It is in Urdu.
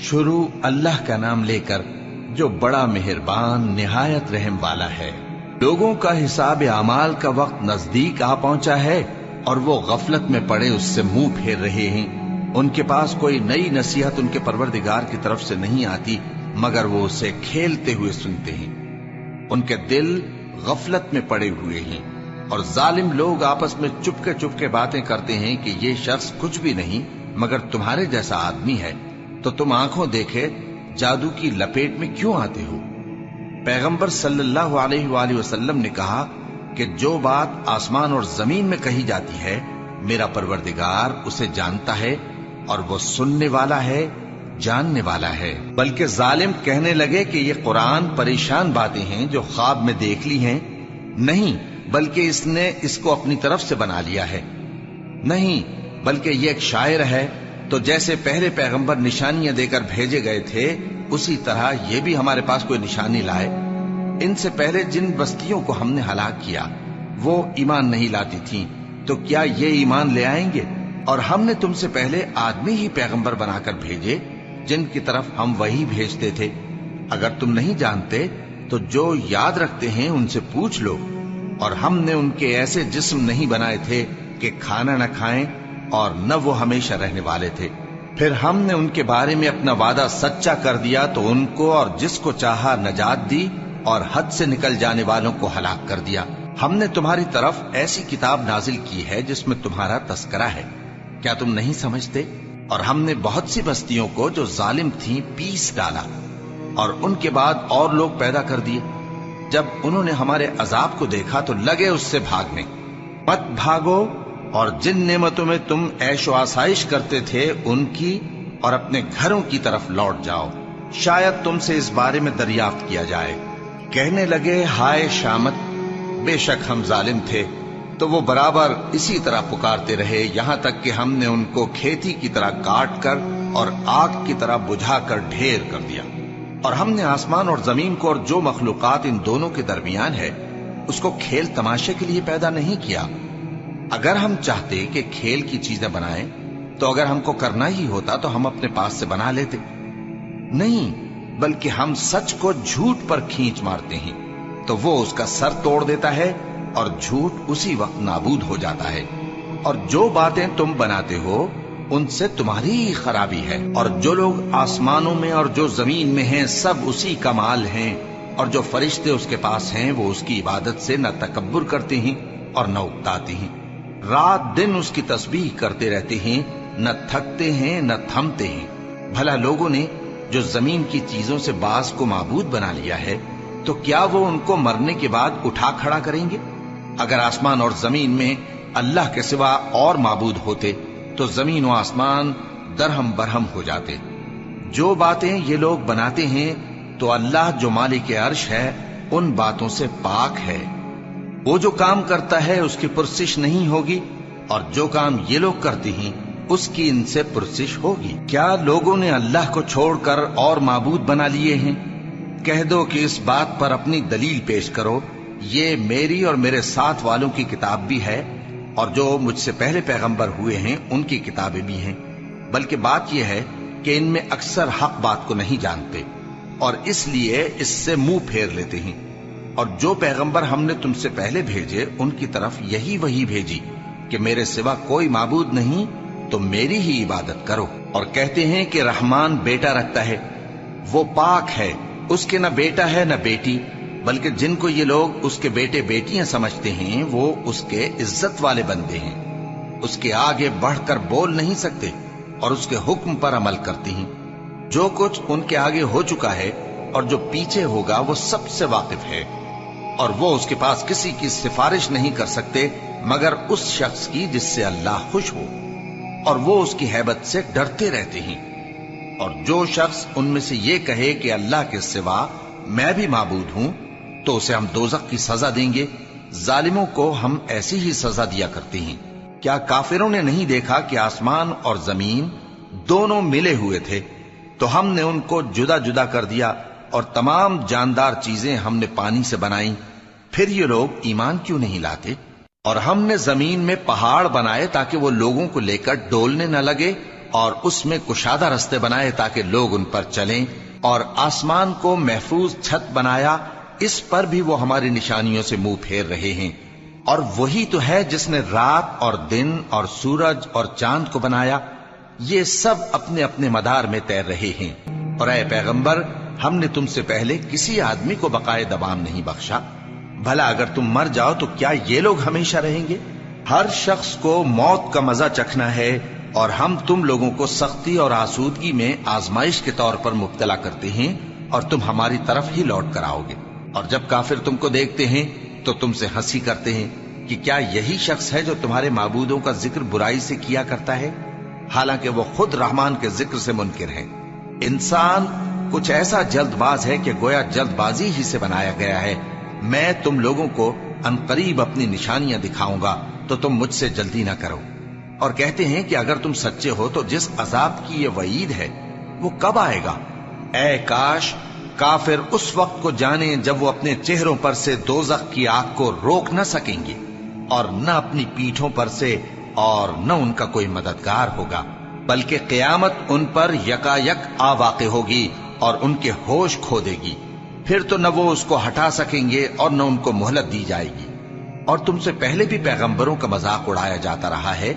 شروع اللہ کا نام لے کر جو بڑا مہربان نہایت رحم والا ہے۔ لوگوں کا حساب اعمال کا وقت نزدیک آ پہنچا ہے اور وہ غفلت میں پڑے اس سے منہ پھیر رہے ہیں۔ ان کے پاس کوئی نئی نصیحت ان کے پروردگار کی طرف سے نہیں آتی مگر وہ اسے کھیلتے ہوئے سنتے ہیں۔ ان کے دل غفلت میں پڑے ہوئے ہیں اور ظالم لوگ آپس میں چپکے باتیں کرتے ہیں کہ یہ شخص کچھ بھی نہیں مگر تمہارے جیسا آدمی ہے، تو تم آنکھوں دیکھے جادو کی لپیٹ میں کیوں آتے ہو؟ پیغمبر صلی اللہ علیہ وآلہ وسلم نے کہا کہ جو بات آسمان اور زمین میں کہی جاتی ہے میرا پروردگار اسے جانتا ہے اور وہ سننے والا ہے، جاننے والا ہے۔ بلکہ ظالم کہنے لگے کہ یہ قرآن پریشان باتیں ہیں جو خواب میں دیکھ لی ہیں، نہیں بلکہ اس نے اس کو اپنی طرف سے بنا لیا ہے، نہیں بلکہ یہ ایک شاعر ہے۔ تو جیسے پہلے پیغمبر نشانیاں دے کر بھیجے گئے تھے اسی طرح یہ بھی ہمارے پاس کوئی نشانی لائے۔ ان سے پہلے جن بستیوں کو ہم نے ہلاک کیا وہ ایمان نہیں لاتی تھیں، تو کیا یہ ایمان لے آئیں گے؟ اور ہم نے تم سے پہلے آدمی ہی پیغمبر بنا کر بھیجے جن کی طرف ہم وہی بھیجتے تھے۔ اگر تم نہیں جانتے تو جو یاد رکھتے ہیں ان سے پوچھ لو۔ اور ہم نے ان کے ایسے جسم نہیں بنائے تھے کہ کھانا نہ کھائیں اور نہ وہ ہمیشہ رہنے والے تھے۔ پھر ہم نے ان کے بارے میں اپنا وعدہ سچا کر دیا تو ان کو اور جس کو چاہا نجات دی اور حد سے نکل جانے والوں کو ہلاک کر دیا۔ ہم نے تمہاری طرف ایسی کتاب نازل کی ہے جس میں تمہارا تذکرہ ہے، کیا تم نہیں سمجھتے؟ اور ہم نے بہت سی بستیوں کو جو ظالم تھیں پیس ڈالا اور ان کے بعد اور لوگ پیدا کر دیے۔ جب انہوں نے ہمارے عذاب کو دیکھا تو لگے اس سے بھاگنے۔ مت بھاگو اور جن نعمتوں میں تم عیش و آسائش کرتے تھے ان کی اور اپنے گھروں کی طرف لوٹ جاؤ، شاید تم سے اس بارے میں دریافت کیا جائے۔ کہنے لگے ہائے شامت، بے شک ہم ظالم تھے، تو وہ برابر اسی طرح پکارتے رہے یہاں تک کہ ہم نے ان کو کھیتی کی طرح کاٹ کر اور آگ کی طرح بجھا کر ڈھیر کر دیا۔ اور ہم نے آسمان اور زمین کو اور جو مخلوقات ان دونوں کے درمیان ہے اس کو کھیل تماشے کے لیے پیدا نہیں کیا۔ اگر ہم چاہتے کہ کھیل کی چیزیں بنائیں تو اگر ہم کو کرنا ہی ہوتا تو ہم اپنے پاس سے بنا لیتے، نہیں بلکہ ہم سچ کو جھوٹ پر کھینچ مارتے ہیں تو وہ اس کا سر توڑ دیتا ہے اور جھوٹ اسی وقت نابود ہو جاتا ہے۔ اور جو باتیں تم بناتے ہو ان سے تمہاری ہی خرابی ہے۔ اور جو لوگ آسمانوں میں اور جو زمین میں ہیں سب اسی کا مال ہیں، اور جو فرشتے اس کے پاس ہیں وہ اس کی عبادت سے نہ تکبر کرتے ہیں اور نہ اکتاتے ہیں، رات دن اس کی تسبیح کرتے رہتے ہیں، نہ تھکتے ہیں نہ تھمتے ہیں۔ بھلا لوگوں نے جو زمین کی چیزوں سے بعض کو معبود بنا لیا ہے تو کیا وہ ان کو مرنے کے بعد اٹھا کھڑا کریں گے؟ اگر آسمان اور زمین میں اللہ کے سوا اور معبود ہوتے تو زمین و آسمان درہم برہم ہو جاتے۔ جو باتیں یہ لوگ بناتے ہیں تو اللہ جو مالک عرش ہے ان باتوں سے پاک ہے۔ وہ جو کام کرتا ہے اس کی پرسش نہیں ہوگی، اور جو کام یہ لوگ کرتے ہیں اس کی ان سے پرسش ہوگی۔ کیا لوگوں نے اللہ کو چھوڑ کر اور معبود بنا لیے ہیں؟ کہہ دو کہ اس بات پر اپنی دلیل پیش کرو، یہ میری اور میرے ساتھ والوں کی کتاب بھی ہے اور جو مجھ سے پہلے پیغمبر ہوئے ہیں ان کی کتابیں بھی ہیں۔ بلکہ بات یہ ہے کہ ان میں اکثر حق بات کو نہیں جانتے اور اس لیے اس سے منہ پھیر لیتے ہیں۔ اور جو پیغمبر ہم نے تم سے پہلے بھیجے ان کی طرف یہی وحی بھیجی کہ میرے سوا کوئی معبود نہیں تو میری ہی عبادت کرو۔ اور کہتے ہیں کہ رحمان بیٹا رکھتا ہے، وہ پاک ہے، اس کے نہ بیٹا ہے نہ بیٹی، بلکہ جن کو یہ لوگ اس کے بیٹے بیٹیاں سمجھتے ہیں وہ اس کے عزت والے بندے ہیں، اس کے آگے بڑھ کر بول نہیں سکتے اور اس کے حکم پر عمل کرتے ہیں۔ جو کچھ ان کے آگے ہو چکا ہے اور جو پیچھے ہوگا وہ سب سے واقف ہے، اور وہ اس کے پاس کسی کی سفارش نہیں کر سکتے مگر اس شخص کی جس سے اللہ خوش ہو، اور وہ اس کی ہیبت سے ڈرتے رہتے ہیں۔ اور جو شخص ان میں سے یہ کہے کہ اللہ کے سوا میں بھی معبود ہوں تو اسے ہم دوزخ کی سزا دیں گے۔ ظالموں کو ہم ایسی ہی سزا دیا کرتے ہیں۔ کیا کافروں نے نہیں دیکھا کہ آسمان اور زمین دونوں ملے ہوئے تھے تو ہم نے ان کو جدا جدا کر دیا، اور تمام جاندار چیزیں ہم نے پانی سے بنائیں، پھر یہ لوگ ایمان کیوں نہیں لاتے؟ اور ہم نے زمین میں پہاڑ بنائے تاکہ وہ لوگوں کو لے کر ڈولنے نہ لگے، اور اس میں کشادہ رستے بنائے تاکہ لوگ ان پر چلیں، اور آسمان کو محفوظ چھت بنایا، اس پر بھی وہ ہماری نشانیوں سے منہ پھیر رہے ہیں۔ اور وہی تو ہے جس نے رات اور دن اور سورج اور چاند کو بنایا، یہ سب اپنے اپنے مدار میں تیر رہے ہیں۔ اور اے پیغمبر، ہم نے تم سے پہلے کسی آدمی کو بقائے دوام نہیں بخشا، بھلا اگر تم مر جاؤ تو کیا یہ لوگ ہمیشہ رہیں گے؟ ہر شخص کو موت کا مزہ چکھنا ہے، اور ہم تم لوگوں کو سختی اور آسودگی میں آزمائش کے طور پر مبتلا کرتے ہیں، اور تم ہماری طرف ہی لوٹ کر آؤ گے۔ اور جب کافر تم کو دیکھتے ہیں تو تم سے ہنسی کرتے ہیں کہ کیا یہی شخص ہے جو تمہارے معبودوں کا ذکر برائی سے کیا کرتا ہے، حالانکہ وہ خود رحمان کے ذکر سے منکر ہیں۔ انسان کچھ ایسا جلد باز ہے کہ گویا جلد بازی ہی سے بنایا گیا ہے۔ میں تم لوگوں کو عنقریب اپنی نشانیاں دکھاؤں گا تو تم مجھ سے جلدی نہ کرو۔ اور کہتے ہیں کہ اگر تم سچے ہو تو جس عذاب کی یہ وعید ہے وہ کب آئے گا؟ اے کاش کافر اس وقت کو جانیں جب وہ اپنے چہروں پر سے دوزخ کی آگ کو روک نہ سکیں گے، اور نہ اپنی پیٹھوں پر سے، اور نہ ان کا کوئی مددگار ہوگا، بلکہ قیامت ان پر یکا یک آ واقع ہوگی اور ان کے ہوش کھو دے گی۔ پھر تو نہ وہ اس کو ہٹا سکیں گے اور نہ ان کو مہلت دی جائے گی۔ اور تم سے پہلے بھی پیغمبروں کا مذاق اڑایا جاتا رہا ہے۔